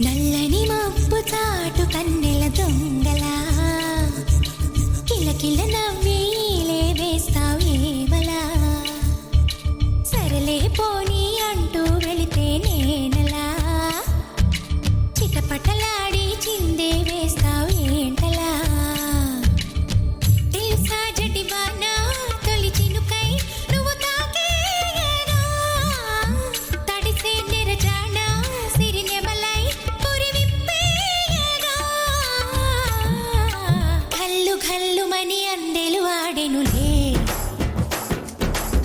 నల్లని మబ్బు చాటు కన్నెల దొంగలా కిలకిల నవ్విలే వేస్తావేవలా సరలే పోనీ అంటూ వెళితే నేనలా చిటపటలాడి చిందే వేస్తావేంటలా తెలుసా జడివానా తొలి చినుకై నువ్వు తాకేయనా తడిసే నిరజానా సిరినెమలై పురి విప్పేయనా కల్లు కల్లుమని అందెలు ఆడెనులే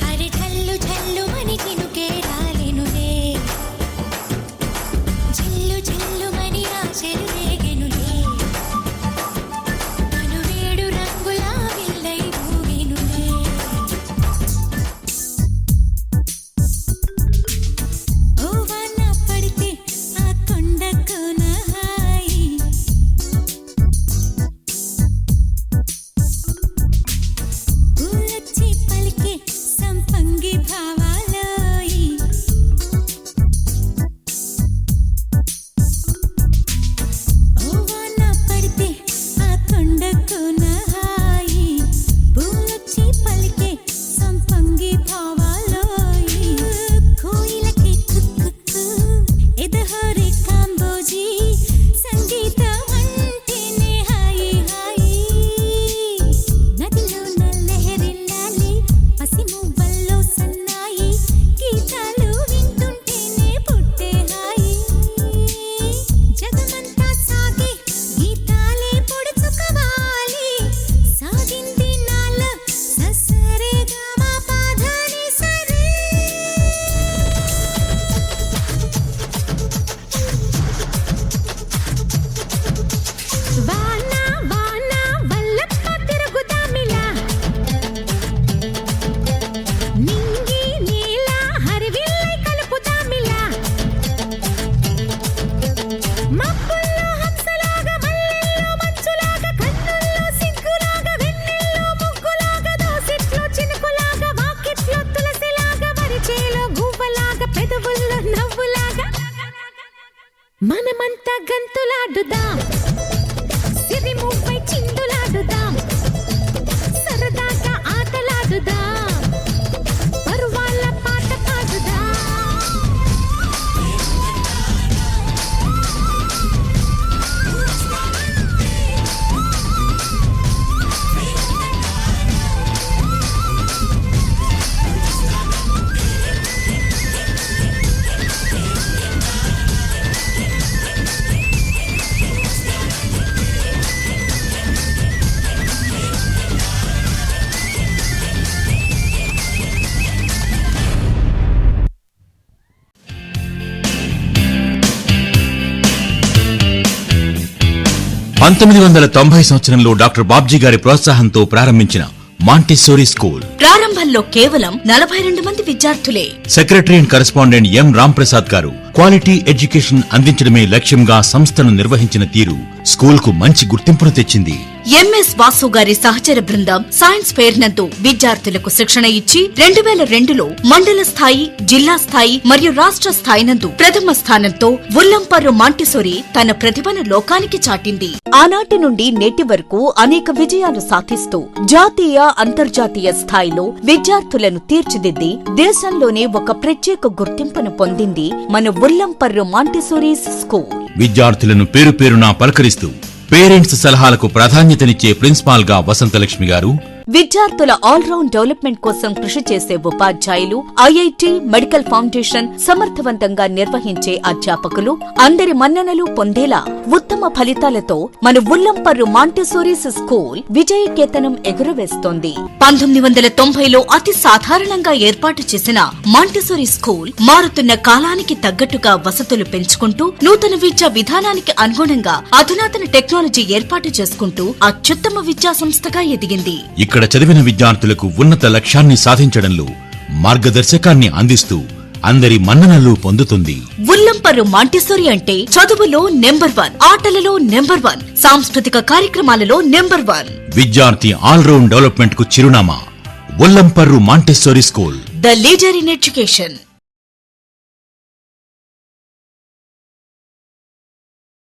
అరి జల్లు జల్లుమని చినుకే రాలెనులే జిల్లు జిల్లుమని ఆశలు రేగెనులే తను వేడు రంగులా విల్లై ఊగెనులే ఓ వాన పడితే ఆ కొండకు నా హాయి పూలొచ్చి పలికే సంపంగి భావాలోయి ఓ వాన పడితే ఆ కొండకు నా హాయి పూలొచ్చి పలికే సంపంగి భావాలోయి కోయిలకి కుక్కు ఎదహోరే కాంబోజీ సంగీతం అంటేనే హాయి హాయి నదిలో నల్లెహరిల్లాలి పసిమువ్వల్లో సన్నాయి గీతాలు వింటుంటేనే పుట్టే హాయి జగమంతా సాగే గీతాలే పొడుచుకోవాలి సాగింది నాలో ససరే గమ పాధని సరే వాన వాన వల్లప్ప తిరుగుదామిలా నింగి నీల హరివిల్లై కలుపుదామిలా మబ్బుల్లో హంసలాగా మల్లెల్లో మంచులాగా కన్నుల్లో సిగ్గులాగా వెన్నెల్లో ముగ్గులాగా దోసిట్లో చినుకులాగా వాకిట్లో తులసిలాగా వరిచేలో గువ్వలాగా పెదవుల్లో నవ్వులాగా మనమంతా గంతులాడుదాం సిరిమువ్వై చిందులాడుదాం సరదాగా ఆటలాడుదాం పరువాళ్ళ పాట పాడుదాం సంవత్సరంలో డాక్టర్ బాబ్జీ గారి ప్రోత్సాహంతో ప్రారంభించిన మాంటిసోరీ స్కూల్ ప్రారంభంలో కేవలం 42 మంది విద్యార్థులే. సెక్రటరీ అండ్ కరెస్పాండెంట్ ఎం రాంప్రసాద్ గారు క్వాలిటీ ఎడ్యుకేషన్ అందించడమే లక్ష్యంగా సంస్థను నిర్వహించిన తీరు స్కూల్ కు మంచి గుర్తింపును తెచ్చింది. ఎంఎస్ వాసు గారి సహచర బృందం సైన్స్ ఫెయిర్ నందు విద్యార్థులకు శిక్షణ ఇచ్చి 2002లో మండల స్థాయి, జిల్లా స్థాయి మరియు రాష్ట్ర స్థాయి నందు ప్రథమ స్థానంతో ఉల్లంపర్రు మాంటిసోరీ తన ప్రతిభను లోకానికి చాటింది. ఆనాటి నుండి నేటి వరకు అనేక విజయాలు సాధిస్తూ జాతీయ, అంతర్జాతీయ స్థాయిలో విద్యార్థులను తీర్చిదిద్ది దేశంలోనే ఒక ప్రత్యేక గుర్తింపును పొందింది మన ఉల్లంపర్రు మాంటిసోరీ స్కూల్. విద్యార్థులను పేరు పేరునా పలకరిస్తూ పేరెంట్స్ సలహాలకు ప్రాధాన్యతనిచ్చే ప్రిన్సిపాల్ గా వసంతలక్ష్మి గారు, విద్యార్థుల ఆల్రౌండ్ డెవలప్మెంట్ కోసం కృషి చేసే ఉపాధ్యాయులు, ఐఐటి, మెడికల్ ఫౌండేషన్ సమర్థవంతంగా నిర్వహించే అధ్యాపకులు అందరి మన్ననలు పొందేలా ఉత్తమ ఫలితాలతో మన ఉల్లంపర్రు మాంటిసోరీ స్కూల్ విజయకేతనం ఎగురవేస్తోంది. 1990లో అతి సాధారణంగా ఏర్పాటు చేసిన మాంటిసోరీ స్కూల్ మారుతున్న కాలానికి తగ్గట్టుగా వసతులు పెంచుకుంటూ నూతన విద్యా విధానానికి అనుగుణంగా అధునాతన టెక్నాలజీ ఏర్పాటు చేసుకుంటూ అత్యుత్తమ విద్యా సంస్థగా ఎదిగింది. ఇక్కడ చదివిన విద్యార్థులకు ఉన్నత లక్ష్యాన్ని సాధించడంలో మార్గదర్శకాన్ని అందిస్తూ అందరి మన్ననలు పొందుతుంది. ఉల్లంపర్రు మాంటిసోరీ అంటే చదువులో నెంబర్ 1, ఆటలలో నెంబర్ 1, సాంస్కృతిక కార్యక్రమాలలో నెంబర్ 1. విద్యార్థి ఆల్రౌండ్ డెవలప్మెంట్ కు చిరునామా Ullamparru Montessori school, the leader in education.